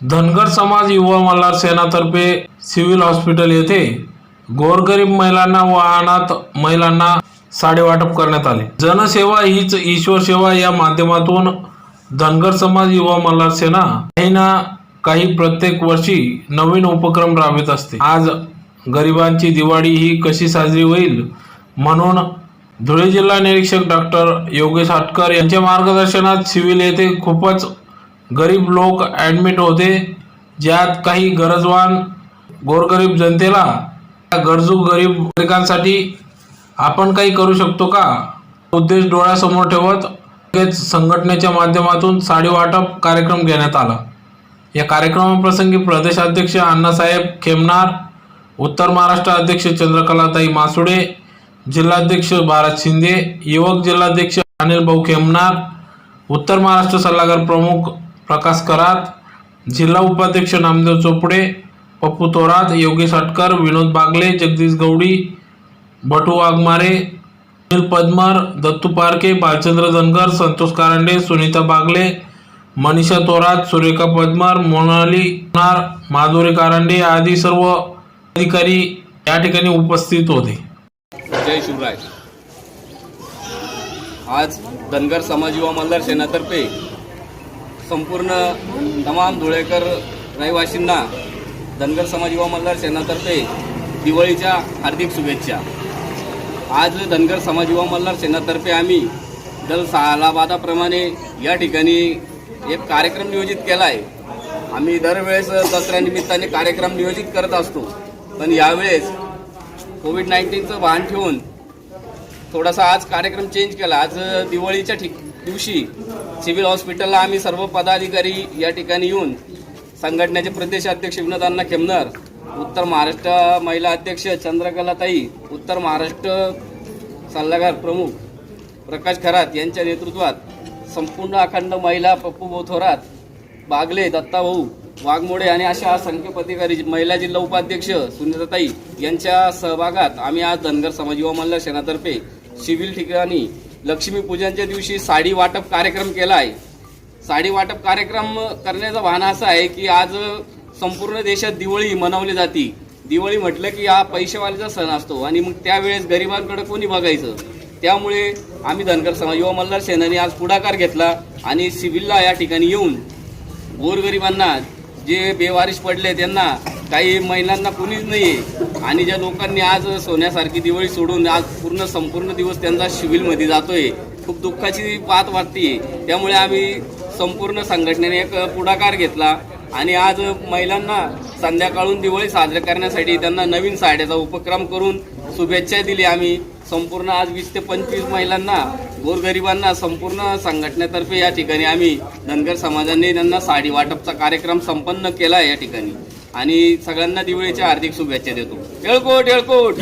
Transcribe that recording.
धनगर समाज युवा Malhar सेनातर्फे civil hospital येथे गोरगरीब महिलांना व अनाथ महिलांना साडी वाटप करण्यात आले। जनसेवा हीच ईश्वर सेवा या माध्यमातून धनगर समाज युवा मल्हार सेना काही प्रत्येक वर्षी नवीन उपक्रम राबवित असते। आज गरिबांची दिवाळी ही कशी साजरी होईल म्हणून धुळे जिल्हा निरीक्षक डॉक्टर योगेश हाटकर यांच्या मार्गदर्शनात सिव्हिल येथे खूपच गरीब लोक ॲडमिट होते, ज्यात काही गरजवान गोरगरीब जनतेला गरजू गरीब नागरिकांसाठी आपण काही करू शकतो का उद्देश डोळ्यासमोर ठेवत संघटनेच्या माध्यमातून साडी वाटप कार्यक्रम घेण्यात आला। या कार्यक्रमाप्रसंगी प्रदेशाध्यक्ष अण्णासाहेब खेमनार, उत्तर महाराष्ट्र अध्यक्ष चंद्रकलाताई मासुडे, जिल्हाध्यक्ष भारत शिंदे, युवक जिल्हाध्यक्ष अनिल भाऊ खेमनार, उत्तर महाराष्ट्र सल्लागार प्रमुख प्रकाश करात, जिल्हा उपाध्यक्ष नामदेव चोपडे, पप्पू थोरात, योगेश हाटकर, विनोद बागले, जगदीश गौडी, भटू वाघमारे, अनिल पद्मर, दत्तू पारखे, बालचंद्र धनगर, संतोष कारंडे, सुनीता बागले, मनीषा थोरात, सुरेखा पद्मर, मोनाली नार, माधुरी कारंडे आदी सर्व अधिकारी या ठिकाणी उपस्थित होते। जय शिवराय। आज धनगर समाज युवा मल्हार सेनातर्फे संपूर्ण तमाम धुळेकर रहिवासींना धनगर समाज युवा मल्हार सेनातर्फे दिवाळीच्या हार्दिक शुभेच्छा। आज धनगर समाज युवा मल्हार सेनातर्फे आम्ही दर सालाबादाप्रमाणे या ठिकाणी एक कार्यक्रम नियोजित केला आहे। आम्ही दरवेळेस दसऱ्यानिमित्ताने कार्यक्रम नियोजित करत असतो, पण यावेळेस कोविड-19चं भान ठेवून थोडासा आज कार्यक्रम चेंज केला। आज दिवाळीच्या दिवशी सिव्हिल हॉस्पिटलला आम्ही सर्व पदाधिकारी या ठिकाणी येऊन संघटनेचे प्रदेशाध्यक्ष विनोद अण्णा खेमनार, उत्तर महाराष्ट्र महिला अध्यक्ष चंद्रकलाताई, उत्तर महाराष्ट्र सल्लागार प्रमुख प्रकाश खरात यांच्या नेतृत्वात संपूर्ण अखंड महिला पप्पू थोरात, बागले, दत्ताभाऊ वाघमोडे आणि अशा असंख्य पदाधिकारी, महिला जिल्हा उपाध्यक्ष सुनीताताई यांच्या सहभागात आम्ही आज धनगर समाज युवा मल्हार सेनातर्फे सिव्हिल ठिकाणी लक्ष्मीपूजनच्या दिवशी साडी वाटप कार्यक्रम केला आहे। साडी वाटप कार्यक्रम करण्याचा बहाणा असा आहे की आज संपूर्ण देशात दिवाळी मनवली जाते। दिवाळी म्हटलं की हा पैसेवाल्याचा सण असतो आणि मग त्यावेळेस गरिबांकडे कोणी बघायचं, त्यामुळे आम्ही धनगर समाज युवा मल्हार सेनेने आज पुढाकार घेतला आणि सिव्हिलला या ठिकाणी येऊन गोरगरिबांना जे बेवारिश पडले त्यांना, काही महिलांना कुणीच नाही आहे आणि ज्या लोकांनी आज सोन्यासारखी दिवाळी सोडून आज संपूर्ण दिवस त्यांचा सिव्हिलमध्ये जातोय, खूप दुःखाची बात वाटते। त्यामुळे आम्ही संपूर्ण संघटनेने एक पुढाकार घेतला आणि आज महिलांना संध्याकाळून दिवाळी साजरी करण्यासाठी त्यांना नवीन साड्याचा उपक्रम करून शुभेच्छा दिली। आम्ही संपूर्ण आज 20 ते 25 महिलांना गोरगरिबांना संपूर्ण संघटनेतर्फे या ठिकाणी आम्ही धनगर समाजाने त्यांना साडी वाटपचा कार्यक्रम संपन्न केला या ठिकाणी आणि सगळ्यांना दिवाळीच्या हार्दिक शुभेच्छा देतो। येळकोट येळकोट।